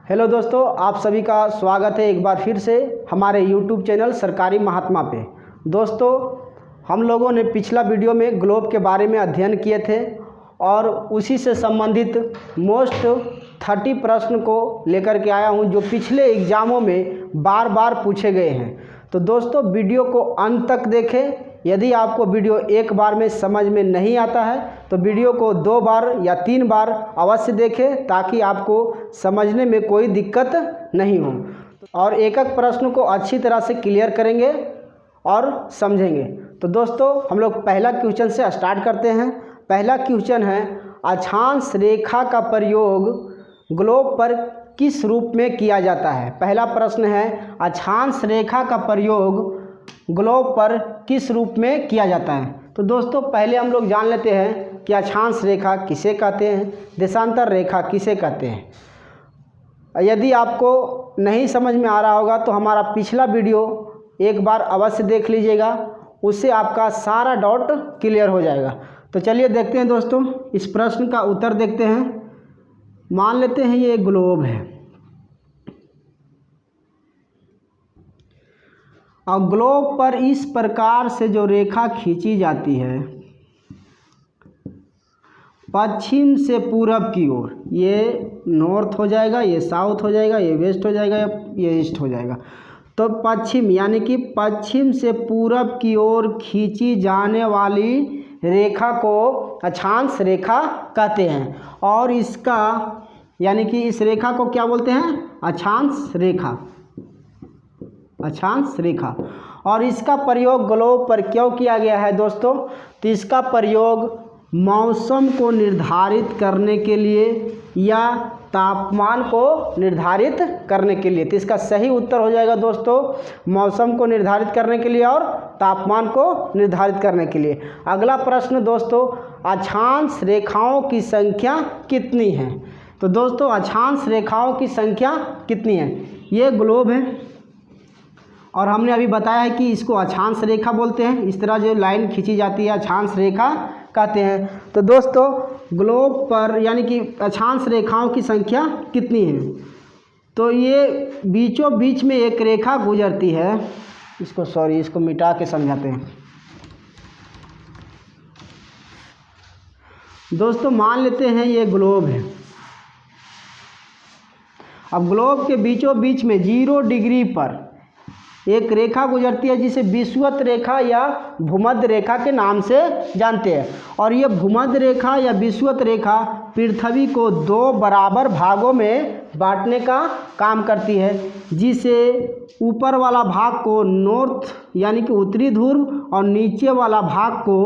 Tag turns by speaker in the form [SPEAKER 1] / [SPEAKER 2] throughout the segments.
[SPEAKER 1] Hello दोस्तों, आप सभी का स्वागत है एक बार फिर से हमारे YouTube चैनल सरकारी महात्मा पे। दोस्तों, हम लोगों ने पिछला वीडियो में ग्लोब के बारे में अध्ययन किए थे और उसी से संबंधित मोस्ट 30 प्रश्न को लेकर के आया हूं जो पिछले एग्ज़ामों में बार बार पूछे गए हैं। तो दोस्तों, वीडियो को अंत तक देखें। यदि आपको वीडियो एक बार में समझ में नहीं आता है तो वीडियो को 2 बार या 3 बार अवश्य देखें ताकि आपको समझने में कोई दिक्कत नहीं हो और एक एक प्रश्न को अच्छी तरह से क्लियर करेंगे और समझेंगे। तो दोस्तों, हम लोग पहला क्वेश्चन से स्टार्ट करते हैं। पहला क्वेश्चन है, अक्षांश रेखा का प्रयोग ग्लोब पर किस रूप में किया जाता है। पहला प्रश्न है, अक्षांश रेखा का प्रयोग ग्लोब पर किस रूप में किया जाता है। तो दोस्तों, पहले हम लोग जान लेते हैं कि अक्षांश रेखा किसे कहते हैं, देशांतर रेखा किसे कहते हैं। यदि आपको नहीं समझ में आ रहा होगा तो हमारा पिछला वीडियो एक बार अवश्य देख लीजिएगा, उससे आपका सारा डाउट क्लियर हो जाएगा। तो चलिए देखते हैं दोस्तों, इस प्रश्न का उत्तर देखते हैं। मान लेते हैं ये ग्लोब है और ग्लोब पर इस प्रकार से जो रेखा खींची जाती है पश्चिम से पूरब की ओर, ये नॉर्थ हो जाएगा, ये साउथ हो जाएगा, ये वेस्ट हो जाएगा, ये ईस्ट हो जाएगा। तो पश्चिम यानी कि पश्चिम से पूरब की ओर खींची जाने वाली रेखा को अक्षांश रेखा कहते हैं और इसका यानी कि इस रेखा को क्या बोलते हैं, अक्षांश रेखा। अक्षांश रेखा। और इसका प्रयोग ग्लोब पर क्यों किया गया है दोस्तों, तो इसका प्रयोग मौसम को निर्धारित करने के लिए या तापमान को निर्धारित करने के लिए। तो इसका सही उत्तर हो जाएगा दोस्तों, मौसम को निर्धारित करने के लिए और तापमान को निर्धारित करने के लिए। अगला प्रश्न दोस्तों, अक्षांश रेखाओं की संख्या कितनी है। तो दोस्तों, अक्षांश रेखाओं की संख्या कितनी है। ये ग्लोब है और हमने अभी बताया है कि इसको अक्षांश रेखा बोलते हैं। इस तरह जो लाइन खींची जाती है अक्षांश रेखा कहते हैं। तो दोस्तों, ग्लोब पर यानी कि अक्षांश रेखाओं की संख्या कितनी है, तो ये बीचों बीच में एक रेखा गुजरती है। इसको मिटा के समझाते हैं। दोस्तों, मान लेते हैं ये ग्लोब है। अब ग्लोब के बीचों बीच में 0 डिग्री पर एक रेखा गुजरती है जिसे विषुवत रेखा या भूमध्य रेखा के नाम से जानते हैं। और ये भूमध्य रेखा या विषुवत रेखा पृथ्वी को 2 बराबर भागों में बांटने का काम करती है, जिसे ऊपर वाला भाग को नॉर्थ यानी कि उत्तरी ध्रुव और नीचे वाला भाग को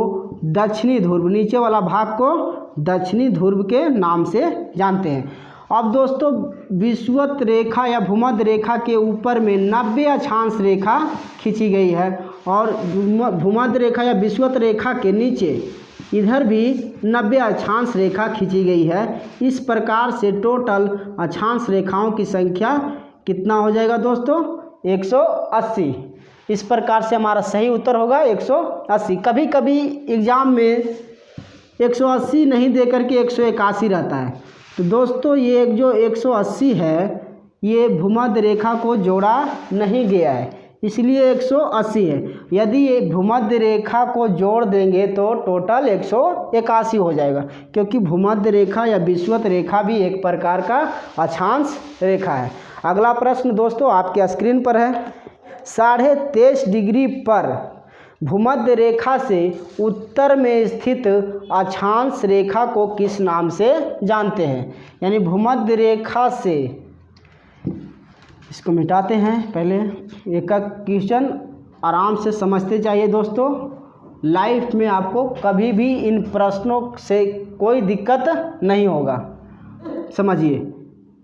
[SPEAKER 1] दक्षिणी ध्रुव के नाम से जानते हैं। अब दोस्तों, विषुवत रेखा या भूमध्य रेखा के ऊपर में 90 अक्षांश रेखा खींची गई है और भूमध्य रेखा या विषुवत रेखा के नीचे इधर भी 90 अक्षांश रेखा खींची गई है। इस प्रकार से टोटल अक्षांश रेखाओं की संख्या कितना हो जाएगा दोस्तों, 180। इस प्रकार से हमारा सही उत्तर होगा 180। कभी कभी एग्ज़ाम में 180 नहीं दे करके 181 रहता है। तो दोस्तों, ये जो 180 है ये भूमध्य रेखा को जोड़ा नहीं गया है, इसलिए 180 है। यदि ये भूमध्य रेखा को जोड़ देंगे तो टोटल 181 हो जाएगा, क्योंकि भूमध्य रेखा या विषुवत रेखा भी एक प्रकार का अक्षांश रेखा है। अगला प्रश्न दोस्तों आपके स्क्रीन पर है। 23.5 डिग्री पर भूमध्य रेखा से उत्तर में स्थित अक्षांश रेखा को किस नाम से जानते हैं। यानी भूमध्य रेखा से, इसको मिटाते हैं। पहले एक एक क्वेश्चन आराम से समझते जाइए दोस्तों। लाइफ में आपको कभी भी इन प्रश्नों से कोई दिक्कत नहीं होगा। समझिए,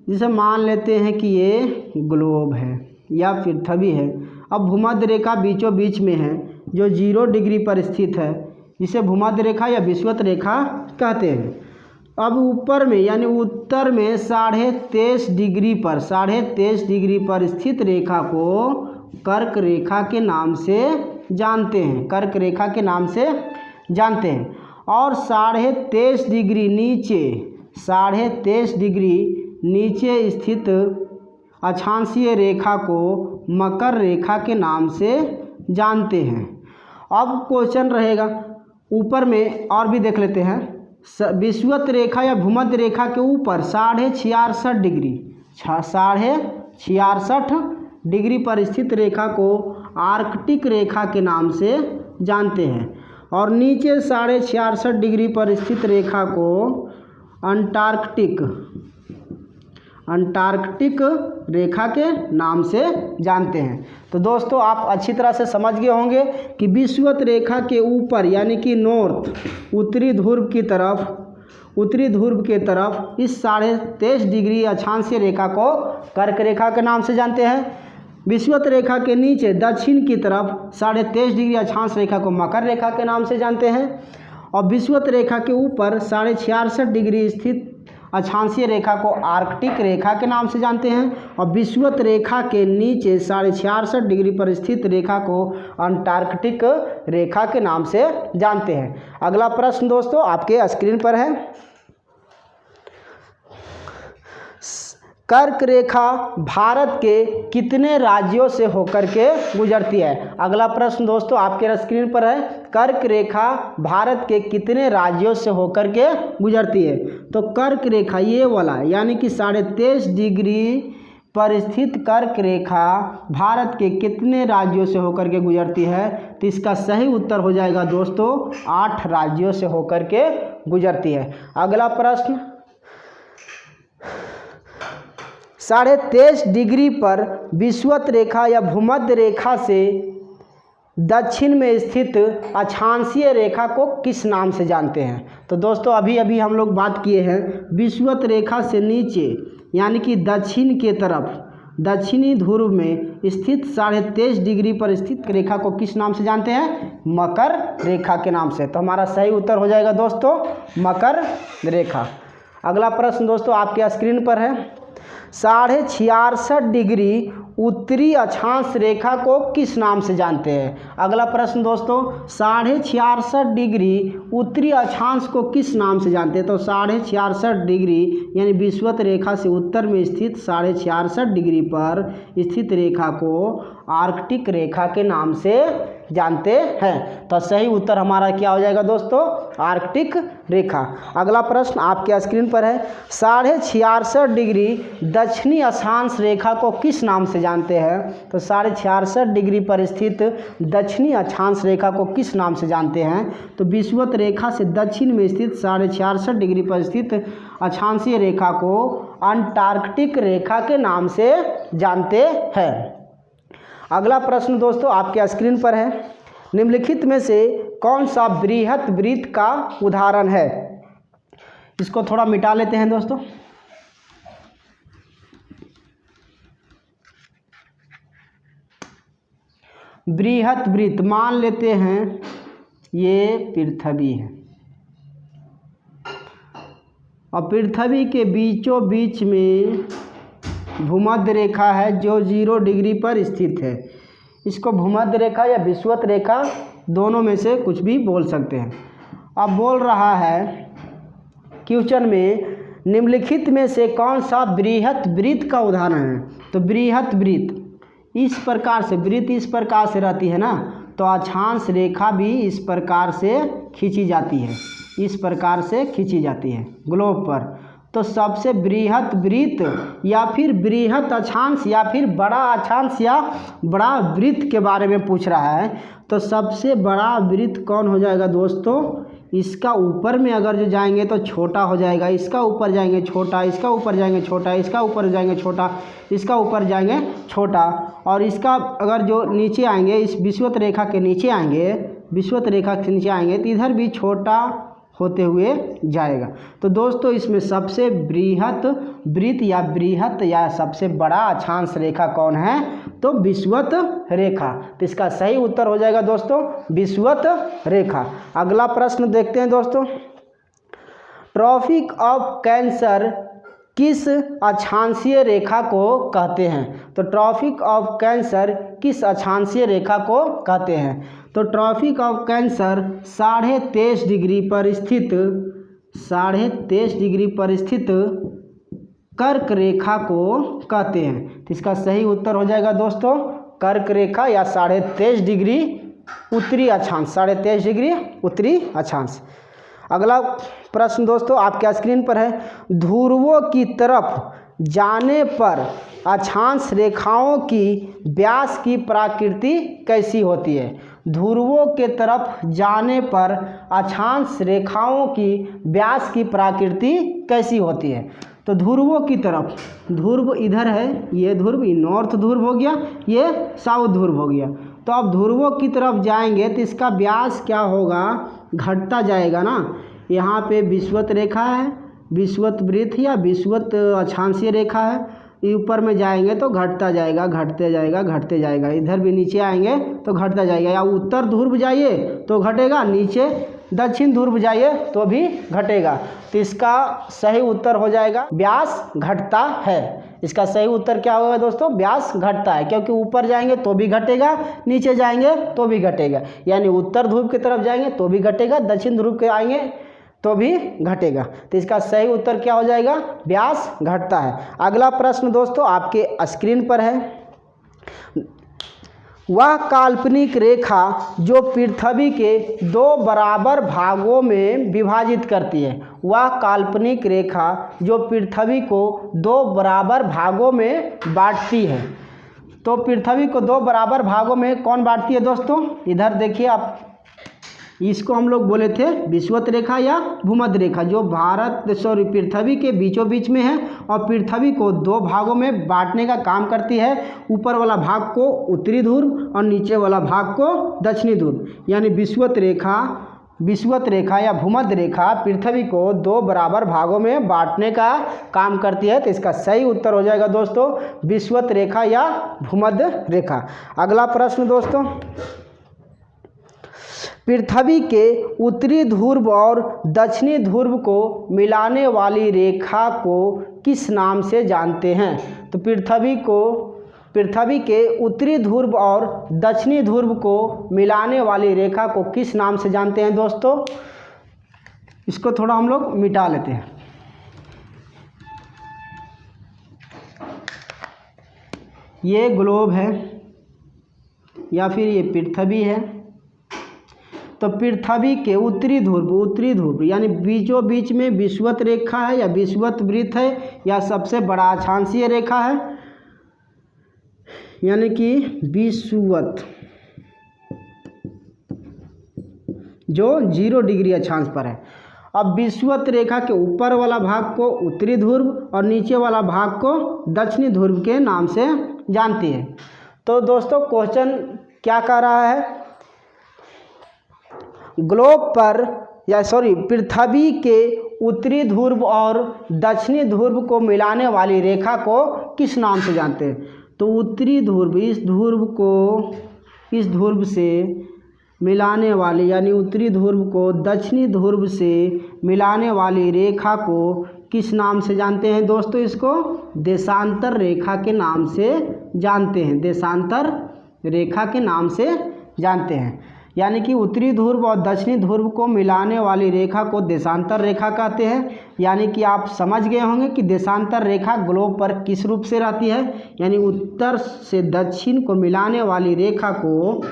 [SPEAKER 1] जैसे मान लेते हैं कि ये ग्लोब है या पृथ्वी है। अब भूमध्य रेखा बीचों बीच में है जो 0 डिग्री पर स्थित है, जिसे भूमध्य रेखा या विषुवत रेखा कहते हैं। अब ऊपर में यानी उत्तर में 23.5 डिग्री पर स्थित रेखा को कर्क रेखा के नाम से जानते हैं। और 23.5 डिग्री नीचे स्थित अक्षांशीय रेखा को मकर रेखा के नाम से जानते हैं। अब क्वेश्चन रहेगा ऊपर में और भी देख लेते हैं। विषुवत रेखा या भूमध्य रेखा के ऊपर 66.5 डिग्री 66.5 डिग्री पर स्थित रेखा को आर्कटिक रेखा के नाम से जानते हैं और नीचे 66.5 डिग्री पर स्थित रेखा को अंटार्कटिक रेखा के नाम से जानते हैं। तो दोस्तों आप अच्छी तरह से समझ गए होंगे कि विषुवत रेखा के ऊपर यानी कि नॉर्थ उत्तरी ध्रुव के तरफ इस 23.5 डिग्री अक्षांशीय रेखा को कर्क रेखा के नाम से जानते हैं। विषुवत रेखा के नीचे दक्षिण की तरफ 23.5 डिग्री अक्षांश रेखा को मकर रेखा के नाम से जानते हैं और विषुवत रेखा के ऊपर 66.5 डिग्री स्थित अक्षांशीय रेखा को आर्कटिक रेखा के नाम से जानते हैं और विषुवत रेखा के नीचे 66.5 डिग्री पर स्थित रेखा को अंटार्कटिक रेखा के नाम से जानते हैं। अगला प्रश्न दोस्तों आपके स्क्रीन पर है। कर्क रेखा भारत के कितने राज्यों से होकर के गुजरती है? अगला प्रश्न दोस्तों आपके स्क्रीन पर है। कर्क रेखा भारत के कितने राज्यों से होकर के गुजरती है? तो कर्क रेखा ये वाला यानी कि 23.5 डिग्री पर स्थित कर्क रेखा भारत के कितने राज्यों से होकर के गुजरती है? तो इसका सही उत्तर हो जाएगा दोस्तों 8 राज्यों से होकर के गुजरती है। अगला प्रश्न 23.5 डिग्री पर विषुवत रेखा या भूमध्य रेखा से दक्षिण में स्थित अक्षांशीय रेखा को किस नाम से जानते हैं? तो दोस्तों अभी हम लोग बात किए हैं विषुवत रेखा से नीचे यानी कि दक्षिण के तरफ दक्षिणी ध्रुव में स्थित 23.5 डिग्री पर स्थित रेखा को किस नाम से जानते हैं? मकर रेखा के नाम से। तो हमारा सही उत्तर हो जाएगा दोस्तों मकर रेखा। अगला प्रश्न दोस्तों आपके स्क्रीन पर है। 66.5 डिग्री उत्तरी अक्षांश रेखा को किस नाम से जानते हैं? अगला प्रश्न दोस्तों 66.5 डिग्री उत्तरी अक्षांश को किस नाम से जानते हैं? तो 66.5 डिग्री यानी विषुवत रेखा से उत्तर में स्थित 66.5 डिग्री पर स्थित रेखा को आर्कटिक रेखा के नाम से जानते हैं। तो सही उत्तर हमारा क्या हो जाएगा दोस्तों? आर्कटिक रेखा। अगला प्रश्न आपके स्क्रीन पर है। 66.5 डिग्री दक्षिणी अक्षांश रेखा को किस नाम से जानते हैं? तो 66.5 डिग्री पर स्थित दक्षिणी अक्षांश रेखा को किस नाम से जानते हैं? तो विषुवत रेखा से दक्षिण में स्थित 66.5 डिग्री पर स्थित अक्षांशीय रेखा को अंटार्कटिक रेखा के नाम से जानते हैं। अगला प्रश्न दोस्तों आपके स्क्रीन पर है। निम्नलिखित में से कौन सा बृहत वृत्त का उदाहरण है? इसको थोड़ा मिटा लेते हैं दोस्तों। बृहत वृत्त मान लेते हैं ये पृथ्वी है और पृथ्वी के बीचों बीच में भूमध्य रेखा है जो 0 डिग्री पर स्थित है। इसको भूमध्य रेखा या विषुवत रेखा दोनों में से कुछ भी बोल सकते हैं। अब बोल रहा है क्वेश्चन में निम्नलिखित में से कौन सा बृहत वृत्त का उदाहरण है? तो बृहत वृत्त इस प्रकार से वृत्त इस प्रकार से रहती है ना, तो अक्षांश रेखा भी इस प्रकार से खींची जाती है, इस प्रकार से खींची जाती है ग्लोब पर। तो सबसे बृहत वृत्त या फिर बृहत अक्षांश या फिर बड़ा अक्षांश या बड़ा वृत्त के बारे में पूछ रहा है। तो सबसे बड़ा वृत्त कौन हो जाएगा दोस्तों? इसका ऊपर में अगर जो जाएंगे तो छोटा हो जाएगा, इसका ऊपर जाएंगे छोटा, इसका ऊपर जाएंगे छोटा, इसका ऊपर जाएंगे छोटा, इसका ऊपर जाएंगे छोटा, और इसका अगर जो नीचे आएंगे इस विषुवत रेखा के नीचे आएंगे, विषुवत रेखा के नीचे आएंगे तो इधर भी छोटा होते हुए जाएगा। तो दोस्तों इसमें सबसे बृहत वृत्त या बृहत या सबसे बड़ा अक्षांश रेखा कौन है? तो विषुवत रेखा। तो इसका सही उत्तर हो जाएगा दोस्तों विषुवत रेखा। अगला प्रश्न देखते हैं दोस्तों। ट्रॉपिक ऑफ कैंसर किस अक्षांशीय रेखा को कहते हैं? तो ट्रॉपिक ऑफ कैंसर किस अक्षांशीय रेखा को कहते हैं? तो ट्रॉपिक ऑफ कैंसर 23.5 डिग्री पर स्थित 23.5 डिग्री पर स्थित कर्क रेखा को कहते हैं। तो इसका सही उत्तर हो जाएगा दोस्तों कर्क रेखा या 23.5 डिग्री उत्तरी अक्षांश, 23.5 डिग्री उत्तरी अक्षांश। अगला प्रश्न दोस्तों आपके स्क्रीन पर है, ध्रुवों की तरफ जाने पर अक्षांश रेखाओं की व्यास की प्रकृति कैसी होती है? ध्रुवों के तरफ जाने पर अक्षांश रेखाओं की व्यास की प्रकृति कैसी होती है? तो ध्रुवों की तरफ, ध्रुव इधर है, ये ध्रुव नॉर्थ ध्रुव हो गया, ये साउथ ध्रुव हो गया। तो अब ध्रुवों की तरफ जाएंगे तो इसका व्यास क्या होगा, घटता जाएगा ना। यहाँ पे विषुवत रेखा है, विषुवत वृत्त या विषुवत अक्षांशीय रेखा है, ऊपर में जाएंगे तो घटता जाएगा, घटते जाएगा, घटते जाएगा। इधर भी नीचे आएंगे तो घटता जाएगा, या उत्तर ध्रुव जाइए तो घटेगा, नीचे दक्षिण ध्रुव जाइए तो भी घटेगा। तो इसका सही उत्तर हो जाएगा व्यास घटता है। इसका सही उत्तर क्या होगा दोस्तों? व्यास घटता है, क्योंकि ऊपर जाएंगे तो भी घटेगा, नीचे जाएंगे तो भी घटेगा। यानी उत्तर ध्रुव की तरफ जाएंगे तो भी घटेगा, दक्षिण ध्रुव के आएंगे तो भी घटेगा। तो इसका सही उत्तर क्या हो जाएगा? व्यास घटता है। अगला प्रश्न दोस्तों आपके स्क्रीन पर है, वह काल्पनिक रेखा जो पृथ्वी के 2 बराबर भागों में विभाजित करती है, वह काल्पनिक रेखा जो पृथ्वी को 2 बराबर भागों में बांटती है। तो पृथ्वी को 2 बराबर भागों में कौन बांटती है दोस्तों? इधर देखिए आप, इसको हम लोग बोले थे विषुवत रेखा या भूमध्य रेखा, जो पृथ्वी के बीचों बीच में है और पृथ्वी को 2 भागों में बांटने का काम करती है। ऊपर वाला भाग को उत्तरी ध्रुव और नीचे वाला भाग को दक्षिणी ध्रुव। यानी विषुवत रेखा या भूमध्य रेखा पृथ्वी को 2 बराबर भागों में बांटने का काम करती है। तो इसका सही उत्तर हो जाएगा दोस्तों विषुवत रेखा या भूमध्य रेखा। अगला प्रश्न दोस्तों, पृथ्वी के उत्तरी ध्रुव और दक्षिणी ध्रुव को मिलाने वाली रेखा को किस नाम से जानते हैं? तो पृथ्वी के उत्तरी ध्रुव और दक्षिणी ध्रुव को मिलाने वाली रेखा को किस नाम से जानते हैं दोस्तों? इसको थोड़ा हम लोग मिटा लेते हैं। ये ग्लोब है या फिर ये पृथ्वी है। तो पृथ्वी के उत्तरी ध्रुव यानी बीचों बीच में विषुवत रेखा है या विषुवत वृत्त है या सबसे बड़ा अक्षांशीय रेखा है, यानी कि विषुवत, जो 0 डिग्री अक्षांश पर है। अब विषुवत रेखा के ऊपर वाला भाग को उत्तरी ध्रुव और नीचे वाला भाग को दक्षिणी ध्रुव के नाम से जानती है। तो दोस्तों क्वेश्चन क्या कह रहा है, ग्लोब पर पृथ्वी के उत्तरी ध्रुव और दक्षिणी ध्रुव को मिलाने वाली रेखा को किस नाम से जानते हैं? तो उत्तरी ध्रुव, इस ध्रुव को इस ध्रुव से मिलाने वाली, यानी उत्तरी ध्रुव को दक्षिणी ध्रुव से मिलाने वाली रेखा को किस नाम से जानते हैं दोस्तों? इसको देशांतर रेखा के नाम से जानते हैं, देशांतर रेखा के नाम से जानते हैं। यानी कि उत्तरी ध्रुव और दक्षिणी ध्रुव को मिलाने वाली रेखा को देशांतर रेखा कहते हैं। यानी कि आप समझ गए होंगे कि देशांतर रेखा ग्लोब पर किस रूप से रहती है, यानी उत्तर से दक्षिण को मिलाने वाली रेखा को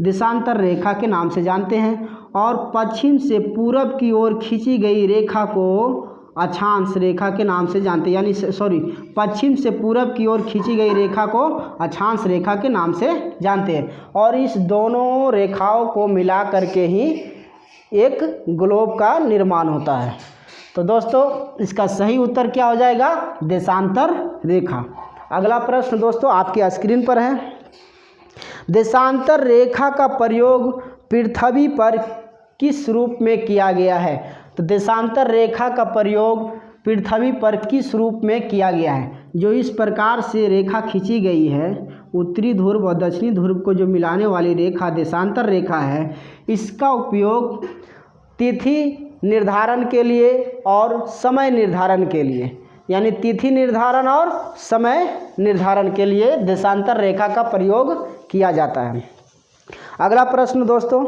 [SPEAKER 1] देशांतर रेखा के नाम से जानते हैं, और पश्चिम से पूरब की ओर खींची गई रेखा को अक्षांश रेखा के नाम से जानते हैं। यानी पश्चिम से पूरब की ओर खींची गई रेखा को अक्षांश रेखा के नाम से जानते हैं। और इस दोनों रेखाओं को मिला करके ही एक ग्लोब का निर्माण होता है। तो दोस्तों इसका सही उत्तर क्या हो जाएगा? देशांतर रेखा। अगला प्रश्न दोस्तों आपके स्क्रीन पर है, देशांतर रेखा का प्रयोग पृथ्वी पर किस रूप में किया गया है? तो देशांतर रेखा का प्रयोग पृथ्वी पर किस रूप में किया गया है? जो इस प्रकार से रेखा खींची गई है, उत्तरी ध्रुव और दक्षिणी ध्रुव को जो मिलाने वाली रेखा देशांतर रेखा है, इसका उपयोग तिथि निर्धारण के लिए और समय निर्धारण के लिए, यानी तिथि निर्धारण और समय निर्धारण के लिए देशांतर रेखा का प्रयोग किया जाता है। अगला प्रश्न दोस्तों,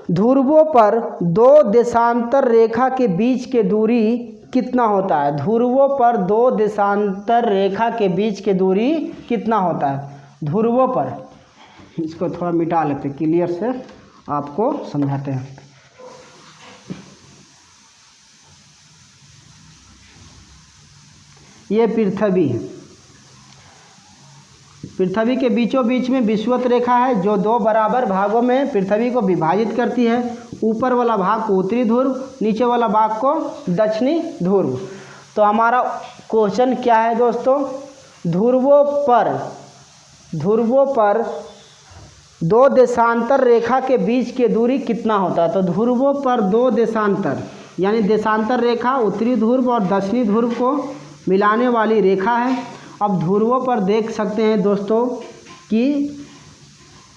[SPEAKER 1] ध्रुवों पर 2 देशांतर रेखा के बीच की दूरी कितना होता है? ध्रुवों पर दो देशांतर रेखा के बीच की दूरी कितना होता है? ध्रुवों पर, इसको थोड़ा मिटा लेते क्लियर से आपको समझाते हैं। ये पृथ्वी है, पृथ्वी के बीचों बीच में विषुवत रेखा है जो दो बराबर भागों में पृथ्वी को विभाजित करती है। ऊपर वाला भाग को उत्तरी ध्रुव, नीचे वाला भाग को दक्षिणी ध्रुव। तो हमारा क्वेश्चन क्या है दोस्तों? ध्रुवों पर दो देशांतर रेखा के बीच की दूरी कितना होता है? तो ध्रुवों पर दो देशांतर यानी देशांतर रेखा उत्तरी ध्रुव और दक्षिणी ध्रुव को मिलाने वाली रेखा है। अब ध्रुवों पर देख सकते हैं दोस्तों कि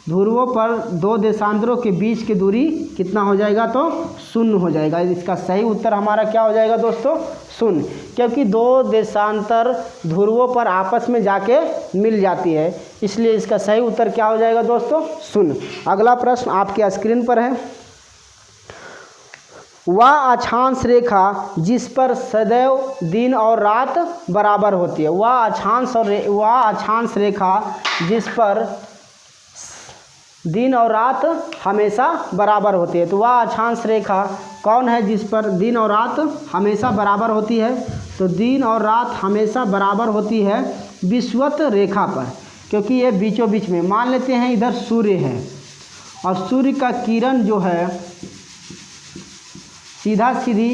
[SPEAKER 1] ध्रुवों पर दो देशांतरों के बीच की दूरी कितना हो जाएगा? तो 0 हो जाएगा। इसका सही उत्तर हमारा क्या हो जाएगा दोस्तों? 0, क्योंकि दो देशांतर ध्रुवों पर आपस में जाके मिल जाती है, इसलिए इसका सही उत्तर क्या हो जाएगा दोस्तों? 0। अगला प्रश्न आपके स्क्रीन पर है। वह अक्षांश रेखा जिस पर सदैव दिन और रात बराबर होती है। वह अक्षांश रेखा जिस पर दिन और रात हमेशा बराबर होती है। तो वह अक्षांश रेखा कौन है जिस पर दिन और रात हमेशा बराबर होती है? तो दिन और रात हमेशा बराबर होती है विषुवत रेखा पर, क्योंकि ये बीचों बीच में, मान लेते हैं इधर सूर्य है और सूर्य का किरण जो है सीधा सीधी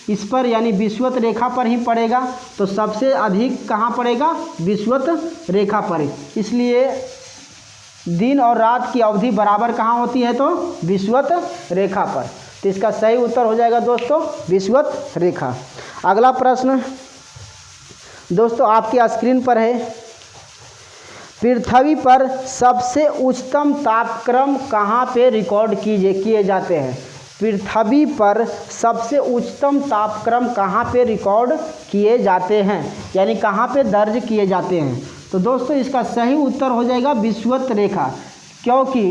[SPEAKER 1] इस पर यानी विषुवत रेखा पर ही पड़ेगा। तो सबसे अधिक कहाँ पड़ेगा? विषुवत रेखा पर। इसलिए दिन और रात की अवधि बराबर कहाँ होती है? तो विषुवत रेखा पर। तो इसका सही उत्तर हो जाएगा दोस्तों विषुवत रेखा। अगला प्रश्न दोस्तों आपकी स्क्रीन पर है। पृथ्वी पर सबसे उच्चतम तापक्रम कहाँ पे रिकॉर्ड किए जाते हैं? पृथ्वी पर सबसे उच्चतम तापक्रम कहाँ पे रिकॉर्ड किए जाते हैं, यानी कहाँ पे दर्ज किए जाते हैं? तो दोस्तों इसका सही उत्तर हो जाएगा विषुवत रेखा, क्योंकि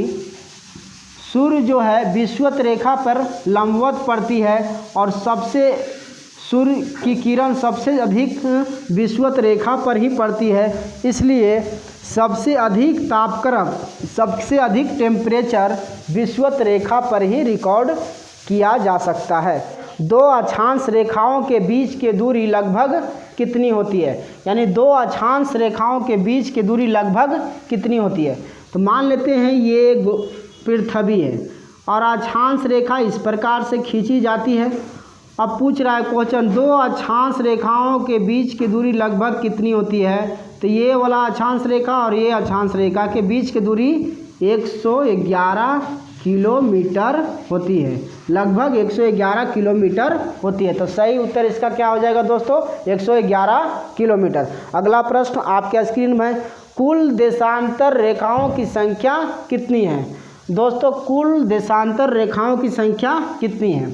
[SPEAKER 1] सूर्य जो है विषुवत रेखा पर लंबवत पड़ती है और सूर्य की किरण सबसे अधिक विषुवत रेखा पर ही पड़ती है। इसलिए सबसे अधिक तापक्रम, सबसे अधिक टेम्परेचर विषुवत रेखा पर ही रिकॉर्ड किया जा सकता है। दो अक्षांश रेखाओं के बीच की दूरी लगभग कितनी होती है? यानी दो अक्षांश रेखाओं के बीच की दूरी लगभग कितनी होती है? तो मान लेते हैं ये पृथ्वी है और अक्षांश रेखा इस प्रकार से खींची जाती है। अब पूछ रहा है क्वेश्चन, दो अक्षांश रेखाओं के बीच की दूरी लगभग कितनी होती है? तो ये वाला अक्षांश रेखा और ये अक्षांश रेखा के बीच की दूरी 111 किलोमीटर होती है, लगभग 111 किलोमीटर होती है। तो सही उत्तर इसका क्या हो जाएगा दोस्तों? 111 किलोमीटर। अगला प्रश्न आपके स्क्रीन में, कुल देशांतर रेखाओं की संख्या कितनी है? दोस्तों कुल देशांतर रेखाओं की संख्या कितनी है?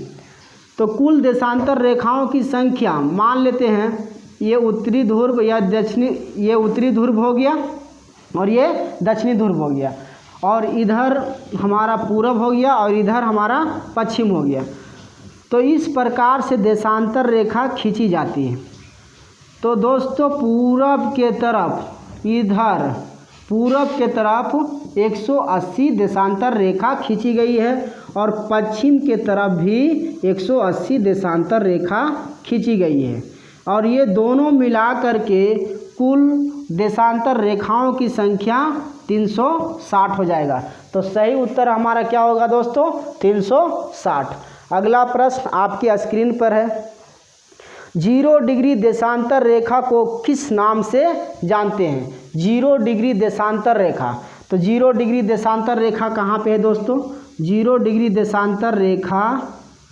[SPEAKER 1] तो कुल देशांतर रेखाओं की संख्या मान लेते हैं ये उत्तरी ध्रुव या दक्षिणी, ये उत्तरी ध्रुव हो गया और ये दक्षिणी ध्रुव हो गया, और इधर हमारा पूरब हो गया और इधर हमारा पश्चिम हो गया। तो इस प्रकार से देशांतर रेखा खींची जाती है। तो दोस्तों पूरब के तरफ, इधर पूरब के तरफ 180 देशांतर रेखा खींची गई है और पश्चिम के तरफ भी 180 देशांतर रेखा खींची गई है, और ये दोनों मिला करके कुल देशांतर रेखाओं की संख्या 360 हो जाएगा। तो सही उत्तर हमारा क्या होगा दोस्तों? 360। अगला प्रश्न आपकी स्क्रीन पर है। 0 डिग्री देशांतर रेखा को किस नाम से जानते हैं? 0 डिग्री देशांतर रेखा, तो 0 डिग्री देशांतर रेखा कहाँ पे है दोस्तों? 0 डिग्री देशांतर रेखा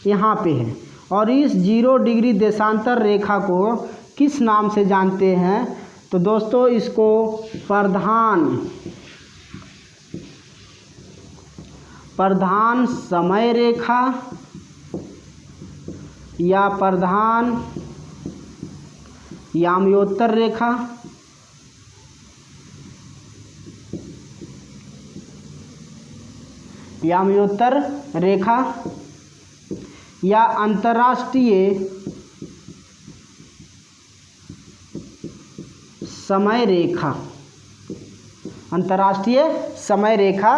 [SPEAKER 1] यहाँ पे है, और इस 0 डिग्री देशांतर रेखा को किस नाम से जानते हैं? तो दोस्तों इसको प्रधान समय रेखा या प्रधान याम्योत्तर रेखा याम्योत्तर रेखा या अंतर्राष्ट्रीय समय रेखा, अंतर्राष्ट्रीय समय रेखा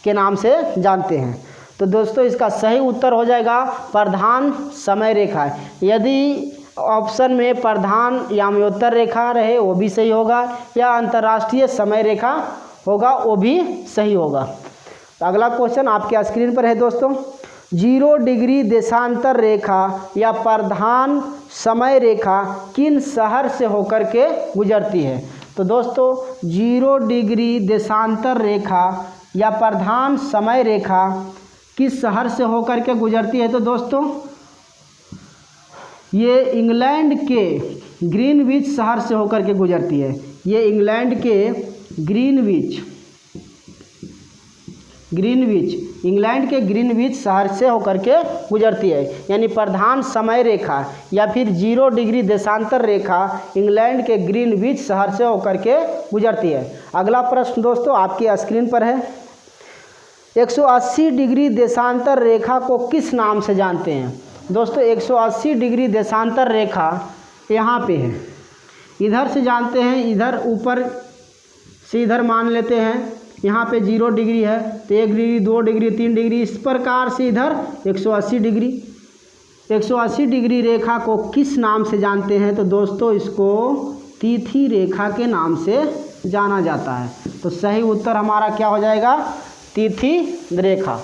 [SPEAKER 1] के नाम से जानते हैं। तो दोस्तों इसका सही उत्तर हो जाएगा प्रधान समय रेखा। यदि ऑप्शन में प्रधान याम्योत्तर रेखा रहे वो भी सही होगा, या अंतर्राष्ट्रीय समय रेखा होगा वो भी सही होगा। तो अगला क्वेश्चन आपके स्क्रीन पर है दोस्तों, 0 डिग्री देशांतर रेखा या प्रधान समय रेखा किन शहर से होकर के गुजरती है? तो दोस्तों 0 डिग्री देशांतर रेखा या प्रधान समय रेखा किस शहर से होकर के गुजरती है? तो दोस्तों ये इंग्लैंड के ग्रीनविच शहर से होकर के गुजरती है। ये इंग्लैंड के इंग्लैंड के ग्रीनविच शहर से होकर के गुजरती है। यानी प्रधान समय रेखा या फिर 0 डिग्री देशांतर रेखा इंग्लैंड के ग्रीनविच शहर से होकर के गुजरती है। अगला प्रश्न दोस्तों आपकी स्क्रीन पर है, 180 डिग्री देशांतर रेखा को किस नाम से जानते हैं? दोस्तों 180 डिग्री देशांतर रेखा यहाँ पे है, इधर से जानते हैं, इधर ऊपर से इधर मान लेते हैं, यहाँ पे 0 डिग्री है तो 1 डिग्री 2 डिग्री 3 डिग्री इस प्रकार से इधर 180 डिग्री। 180 डिग्री रेखा को किस नाम से जानते हैं? तो दोस्तों इसको तिथि रेखा के नाम से जाना जाता है। तो सही उत्तर हमारा क्या हो जाएगा? तिथि रेखा।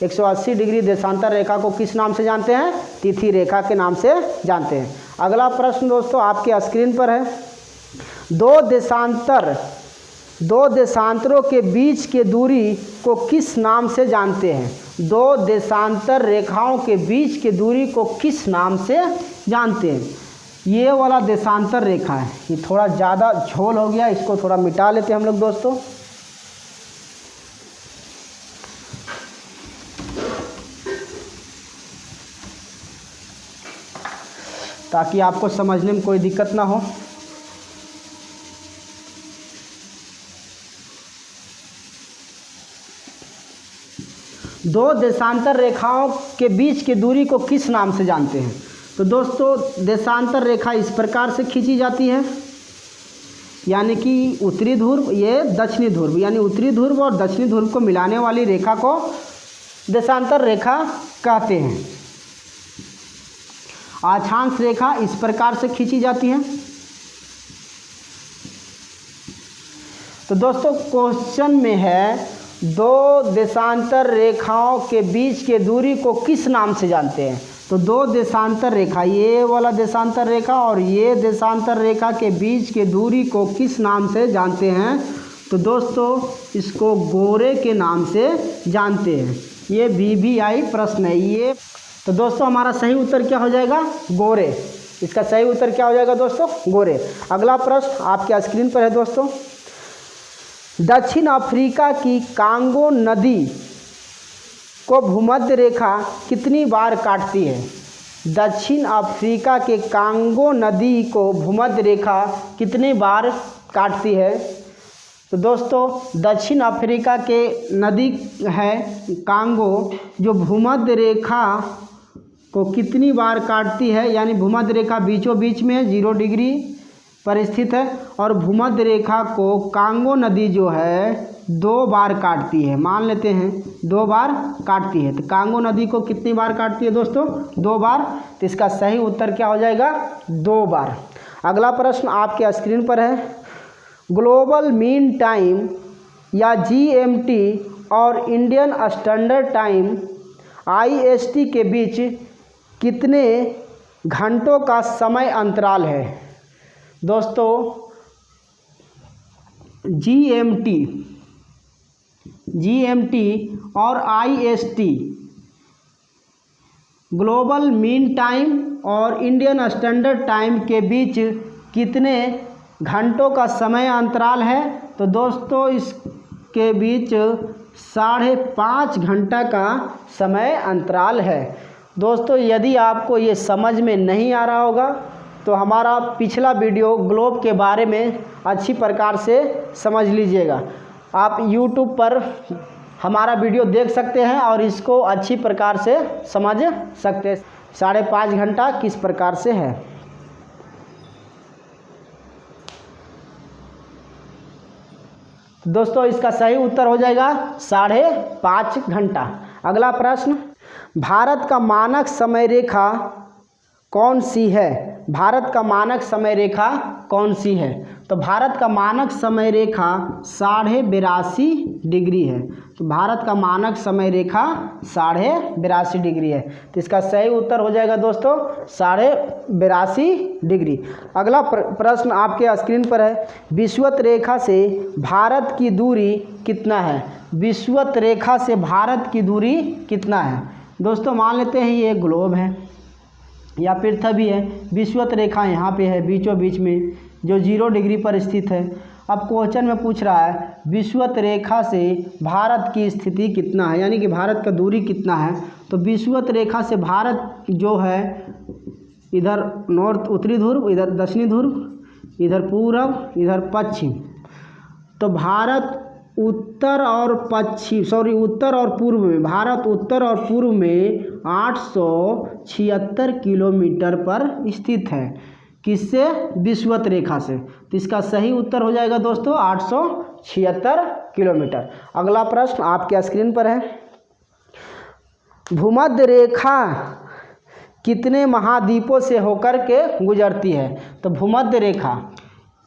[SPEAKER 1] 180 डिग्री देशांतर रेखा को किस नाम से जानते हैं? तिथि रेखा के नाम से जानते हैं। अगला प्रश्न दोस्तों आपके स्क्रीन पर है, दो देशांतरों के बीच के दूरी को किस नाम से जानते हैं? 2 देशांतर रेखाओं के बीच के दूरी को किस नाम से जानते हैं? ये वाला देशांतर रेखा है, ये थोड़ा ज़्यादा झोल हो गया, इसको थोड़ा मिटा लेते हैं हम लोग दोस्तों। ताकि आपको समझने में कोई दिक्कत ना हो। दो देशांतर रेखाओं के बीच की दूरी को किस नाम से जानते हैं? तो दोस्तों देशांतर रेखा इस प्रकार से खींची जाती है, यानी कि उत्तरी ध्रुव, ये दक्षिणी ध्रुव, यानी उत्तरी ध्रुव और दक्षिणी ध्रुव को मिलाने वाली रेखा को देशांतर रेखा कहते हैं। अक्षांश रेखा इस प्रकार से खींची जाती है। तो दोस्तों क्वेश्चन में है, 2 देशांतर रेखाओं के बीच के दूरी को किस नाम से जानते हैं? तो 2 देशांतर रेखा, ये वाला देशांतर रेखा और ये देशांतर रेखा के बीच के दूरी को किस नाम से जानते हैं? तो दोस्तों इसको गोरे के नाम से जानते हैं। ये VVI प्रश्न है ये। तो दोस्तों हमारा सही उत्तर क्या हो जाएगा? गोरे। इसका सही उत्तर क्या हो जाएगा दोस्तों? गोरे। अगला प्रश्न आपके स्क्रीन पर है दोस्तों, दक्षिण अफ्रीका की कांगो नदी को भूमध्य रेखा कितनी बार काटती है? दक्षिण अफ्रीका के कांगो नदी को भूमध्य रेखा कितनी बार काटती है? तो दोस्तों दक्षिण अफ्रीका के नदी है कांगो, जो भूमध्य रेखा को कितनी बार काटती है, यानी भूमध्य रेखा बीचों बीच में 0 डिग्री पर स्थित है और भूमध्य रेखा को कांगो नदी जो है 2 बार काटती है। मान लेते हैं 2 बार काटती है। तो कांगो नदी को कितनी बार काटती है दोस्तों? 2 बार। तो इसका सही उत्तर क्या हो जाएगा? 2 बार। अगला प्रश्न आपके स्क्रीन पर है, ग्लोबल मीन टाइम या GMT और इंडियन स्टैंडर्ड टाइम IST के बीच कितने घंटों का समय अंतराल है? दोस्तों GMT और IST, ग्लोबल मीन टाइम और इंडियन स्टैंडर्ड टाइम के बीच कितने घंटों का समय अंतराल है? तो दोस्तों इसके बीच 5.5 घंटा का समय अंतराल है। दोस्तों यदि आपको ये समझ में नहीं आ रहा होगा तो हमारा पिछला वीडियो ग्लोब के बारे में अच्छी प्रकार से समझ लीजिएगा। आप YouTube पर हमारा वीडियो देख सकते हैं और इसको अच्छी प्रकार से समझ सकते हैं 5.5 घंटा किस प्रकार से है। तो दोस्तों इसका सही उत्तर हो जाएगा 5.5 घंटा। अगला प्रश्न, भारत का मानक समय रेखा कौन सी है? भारत का मानक समय रेखा कौन सी है? तो भारत का मानक समय रेखा 82.5 डिग्री है। तो भारत का मानक समय रेखा 82.5 डिग्री है। तो इसका सही उत्तर हो जाएगा दोस्तों 82.5 डिग्री। अगला प्रश्न आपके स्क्रीन पर है, विषुवत रेखा से भारत की दूरी कितना है? विषुवत रेखा से भारत की दूरी कितना है? दोस्तों मान लेते हैं ये ग्लोब है या पृथ्वी है, विषुवत रेखा यहाँ पे है बीचों बीच में जो 0 डिग्री पर स्थित है। अब क्वेश्चन में पूछ रहा है विषुवत रेखा से भारत की स्थिति कितना है, यानी कि भारत का दूरी कितना है। तो विषुवत रेखा से भारत जो है, इधर नॉर्थ उत्तरी ध्रुव, इधर दक्षिणी ध्रुव, इधर पूरब, इधर पश्चिम। तो भारत उत्तर और पूर्व में, भारत उत्तर और पूर्व में 876 किलोमीटर पर स्थित है। किससे? विषुवत रेखा से। तो इसका सही उत्तर हो जाएगा दोस्तों 876 किलोमीटर। अगला प्रश्न आपके स्क्रीन पर है, भूमध्य रेखा कितने महाद्वीपों से होकर के गुजरती है? तो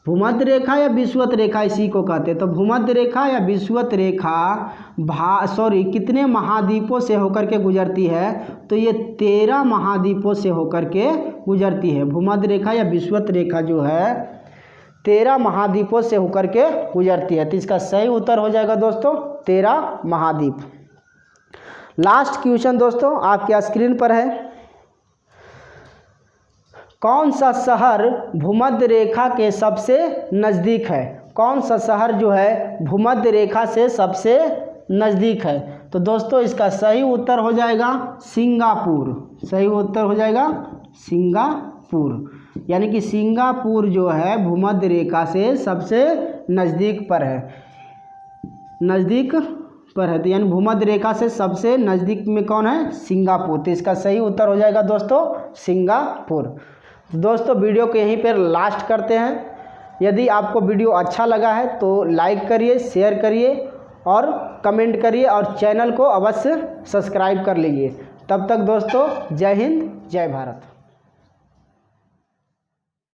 [SPEAKER 1] भूमध्य रेखा या विषुवत रेखा इसी को कहते हैं। तो भूमध्य रेखा या विषुवत रेखा कितने महाद्वीपों से होकर के गुजरती है? तो ये 13 महाद्वीपों से होकर के गुजरती है। भूमध्य रेखा या विषुवत रेखा जो है 13 महाद्वीपों से होकर के गुजरती है। तो इसका सही उत्तर हो जाएगा दोस्तों 13 महाद्वीप। लास्ट क्वेश्चन दोस्तों आपके स्क्रीन पर है, कौन सा शहर भूमध्य रेखा के सबसे नज़दीक है? कौन सा शहर जो है भूमध्य रेखा से सबसे नज़दीक है? तो दोस्तों इसका सही उत्तर हो जाएगा सिंगापुर। सही उत्तर हो जाएगा सिंगापुर, यानी कि सिंगापुर जो है भूमध्य रेखा से सबसे नज़दीक पर है। तो यानी भूमध्य रेखा से सबसे नज़दीक में कौन है? सिंगापुर। तो इसका सही उत्तर हो जाएगा दोस्तों सिंगापुर। दोस्तों वीडियो को यहीं पर लास्ट करते हैं। यदि आपको वीडियो अच्छा लगा है तो लाइक करिए, शेयर करिए और कमेंट करिए और चैनल को अवश्य सब्सक्राइब कर लीजिए। तब तक दोस्तों जय हिंद, जय भारत।